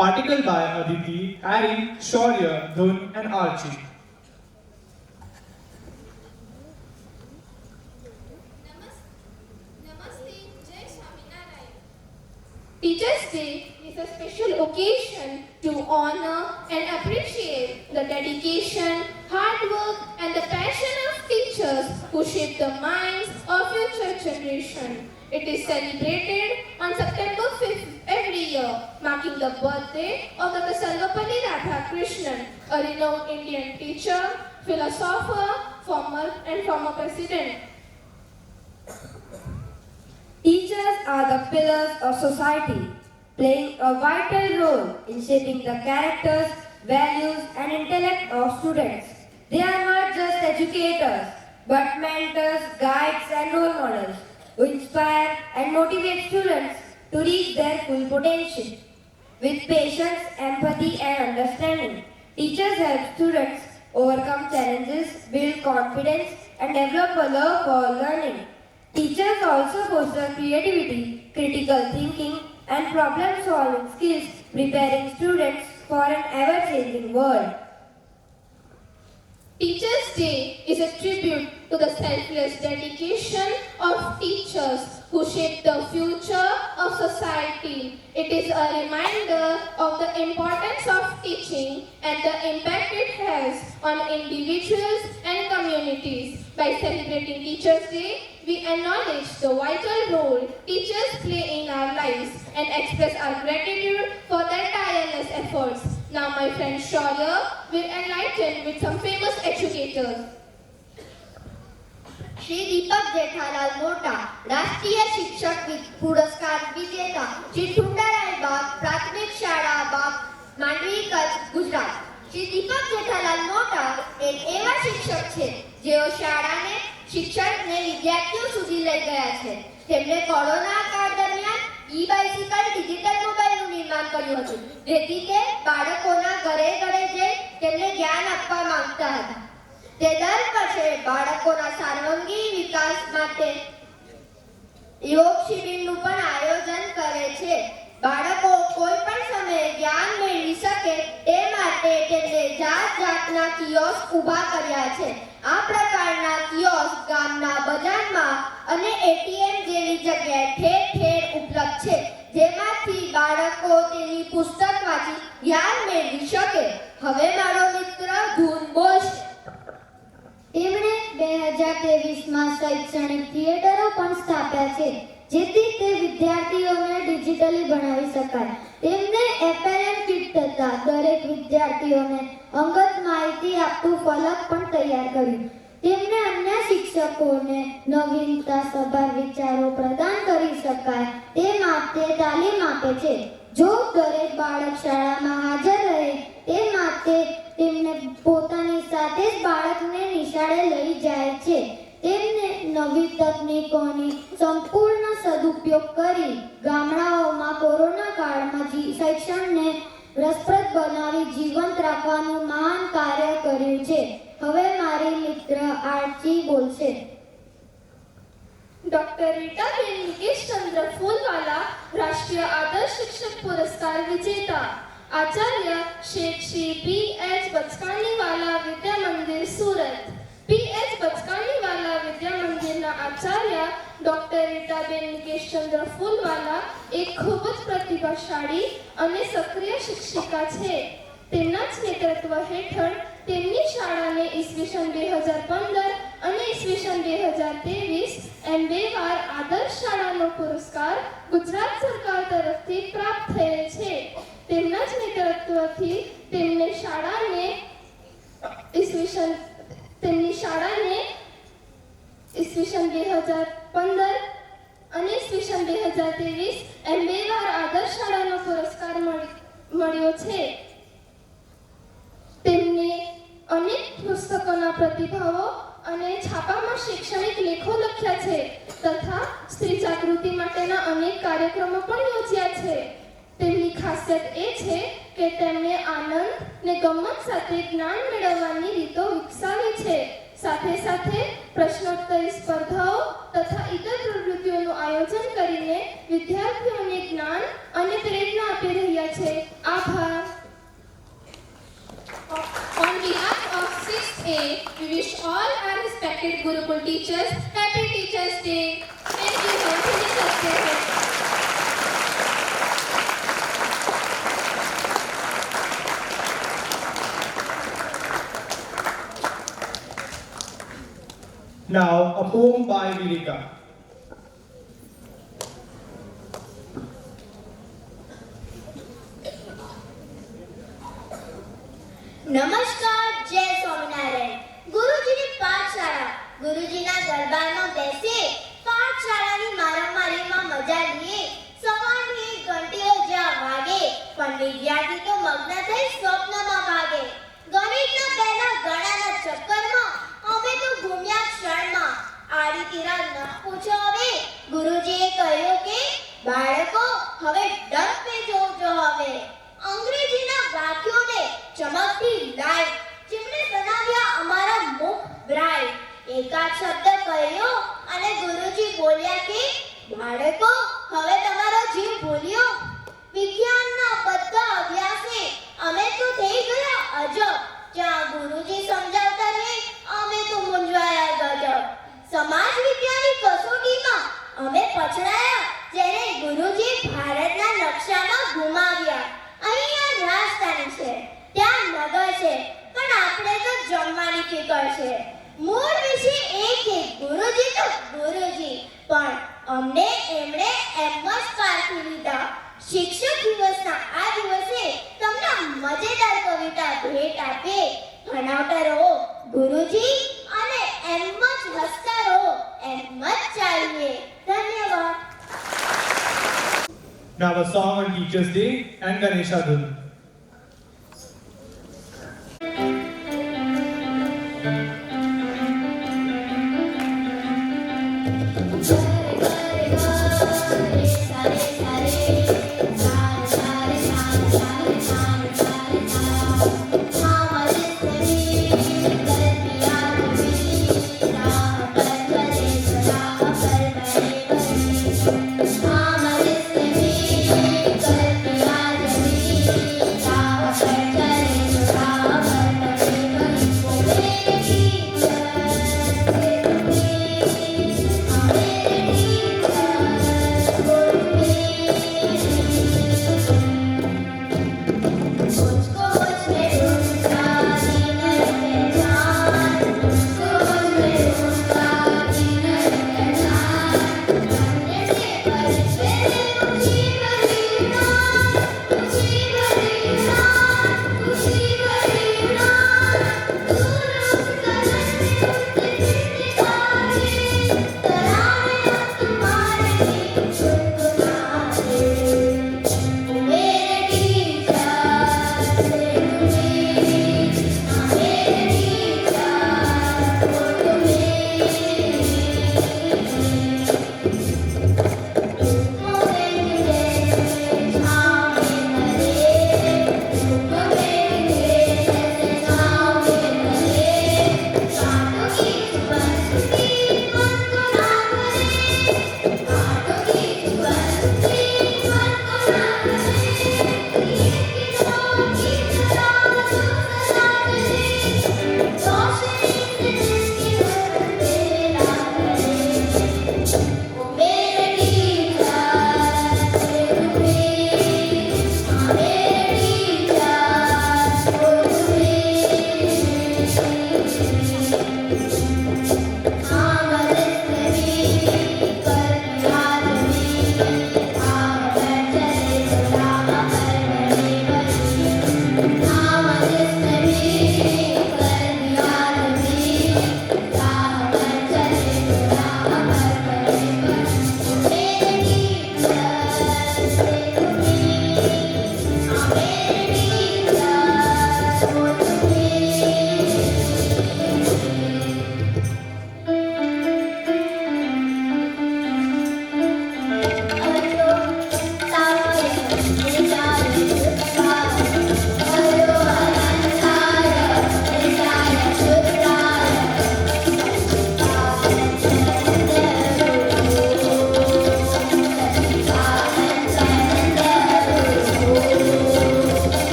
Article by Aditi, Ari, Shaurya, Dhun and Archie. Namaste, Jai Swaminarayan. Teachers' Day is a special occasion to honor and appreciate the dedication, hard work, and the passion of teachers who shape the minds of future generation. It is celebrated on September 5th every year, marking the birthday of Dr. Sarvapalli Radhakrishnan, a renowned Indian teacher, philosopher, former president. Teachers are the pillars of society, playing a vital role in shaping the characters, values, and intellect of students. They are not just educators, but mentors, guides, and role models who inspire and motivate students to reach their full potential. With patience, empathy, and understanding, teachers help students overcome challenges, build confidence, and develop a love for learning. Teachers also foster creativity, critical thinking, and problem-solving skills, preparing students for an ever-changing world. Teachers' Day is a tribute to the selfless dedication of teachers who shape the future of society. It is a reminder of the importance of teaching and the impact it has on individuals and communities. By celebrating Teachers' Day, we acknowledge the vital role teachers play in our lives and express our gratitude for their tireless efforts. Now my friend Shaurya will enlighten with some famous educators. Shri Deepak Jethalal मोटा, राष्ट्रीय शिक्षक पुरस्कार विजेता, श्री ठुंडाराय बाग, प्राथमिक शाळा बाग, માંડવી કચ્છ, ગુજરાત. શ્રી દીપક જેઠાલાલ મોટા એક એવા શિક્ષક છે જેઓ શાળાને શિક્ષણને વિદ્યાર્થીઓ સુધી લઈ ગયા છે. તેમણે કોરોના કાળ દરમિયાન ઈ-બાઇસિકલ ડિજિટલ મોબાઈલનું નિર્માણ કર્યું હતું, જેથી તે બાળકોના ઘરે ઘરે જઈ તેમને જ્ઞાન આપવા માંગતા હતા. તે દર વર્ષે બાળકોના સર્વાંગી વિકાસ માટે યોગ શિબિરનું પણ આયોજન કરે છે. બાળકો કોઈ પણ સમયે જ્ઞાન મેળવી શકે તે માટે તેમણે જાતના કિયોસ્ક ઊભા કર્યા છે. આ પ્રકારના કિયોસ્ક ગામના બજારમાં અને એટીએમ જેવી જગ્યાએ ઠેર ઠેર ઉપલબ્ધ છે, જેમાંથી બાળકો તેની પુસ્તક વાંચી જ્ઞાન મેળવી શકે. હવે મારો મિત્ર ધૂન બોલશે. તેમણે 2023માં શૈક્ષણિક થિયેટરો પણ સ્થાપ્યા છે, જેથી તે વિદ્યાર્થીઓને ડિજિટલી ભણાવી શકાય. તેમણે એપેરેલ કિટ તથા દરેક વિદ્યાર્થીઓને અંગત માહિતી આપતું ફલક પણ તૈયાર કર્યું. તેમણે અન્ય શિક્ષકોને નવીનતાસભર વિચારો પ્રદાન કરી શકાય તે માટે તાલીમ આપે છે. જો દરેક બાળક શાળામાં હાજર રહે તે માટે તેમને પોતાની સાથે જ બાળકને નિશાળે લઈ જાય છે. તેમને નવી તકનીકોની સંપૂર્ણ સદુપયોગ કરી ગામડાઓમાં કોરોના કાળમાં શિક્ષણને રસપ્રદ બનાવી જીવંત રાખવાનું મહાન કાર્ય કર્યું છે. હવે મારી મિત્ર આરતી બોલશે. डॉक्टर रीटाबेन मुकेश चंद्र फूलवाला, राष्ट्रीय आदर्श शिक्षक पुरस्कार विजेता, आचार्य शेख श्री पी.एच. बचकानीवाला विद्या मंदिर सूरत. पी.एच. बचकानीवाला विद्या मंदिરના આચાર્ય ડોક્ટર રીટાબેન મુકેશચંદ્ર ફૂલવાલા એક ખૂબ જ પ્રતિભાશાળી અને સક્રિય શિક્ષિકા છે. તેમના જ નેતૃત્વ હેઠળ તેમની શાળાને ઈસવીસન 2015 અને ઈસવીસન 2023 એમ બે વાર આદર્શ શાળાનો પુરસ્કાર ગુજરાત સરકાર તરફથી પ્રાપ્ત થયેલ છે. તેમના જ નેતૃત્વથી તેમની શાળાને ઈસવીસન 2015 અને ઈસવીસન 2023 એમ બે વાર આદર્શ શાળાનો પુરસ્કાર મળ્યો છે. તેમને અનેક પુસ્તકોના પ્રતિભાવો અને છાપામાં શૈક્ષણિક લેખો લખ્યા છે તથા સ્ત્રી જાગૃતિ માટેના અનેક કાર્યક્રમો પણ યોજ્યા છે. તેમની ખાસિયત એ છે કે તેમણે આનંદ ને ગમ્મત સાથે જ્ઞાન મેળવવાની રીતો વિકસાવી છે. સાથે સાથે પ્રશ્નોત્તરી સ્પર્ધાઓ તથા ઇતર પ્રવૃત્તિઓનું આયોજન કરીને વિદ્યાર્થીઓને જ્ઞાન અને પ્રેરણા આપી રહ્યા છે. આભાર. On behalf of 6A, we wish all our respected Gurukul teachers Happy Teachers Day. Thank you for tuning us today. Now, a poem by Virika. નમસ્કાર, જય સ્વામિનારાયણ. ગુરુજીની પાઠશાળા. ગુરુજીના દરબારમાં બેસીએ, પાઠશાળાની મારામારીમાં મજા લઈએ. સવારની ઘંટીઓ જ્યાં વાગે, પણ વિદ્યાર્થી તો મગ્ન થઈ સ્વપ્નમાં ભાગે. ગણિતના પહેલા ગણાના ચક્કરમાં અમે તો ઘૂમ્યા ક્ષણમાં. આડી તીરા ન પૂછો હવે. ગુરુજીએ કહ્યું કે બાળકો હવે ડંપે જોજો હવે. અંગ્રેજીના વાક્યોને ચમકતી લાઈટ, જેમણે બનાવ્યા અમારા મુખ બ્રાઇટ. એકાદ શબ્દ કહ્યો અને ગુરુજી બોલ્યા કે બાળકો હવે તમારો જીવ ભૂલ્યો. વિજ્ઞાનના બધા અભ્યાસે અમે તો થઈ ગયા અજબ. જ્યાં ગુરુજી સમજાવતા રહે અમે તો મૂંઝવાયા ગજબ. સમાજ વિદ્યાની કસોટીમાં અમે પછડાયા, જેને ગુરુજી ભારતના નકશામાં ઘુમાવ્યા. અહીંયા રાજધાની છે, ત્યાં નગર છે, પણ આપણે તો જમવાની ફિકર છે. મૂળ વિશે એક ગુરુજી તો ગુરુજી, પણ અમને એમણે એમ જ પારખી લીધા. શિક્ષક દિવસના આ દિવસે તમને મજેદાર કવિતા ભેટ આપે. ભણાવતા રહો ગુરુજી અને એમ જ હસતા રહો, એમ જ ચાલીએ. ધન્યવાદ. Now, a song on Teachers' Day and Ganesha Dhun. Thank you.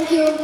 Thank you.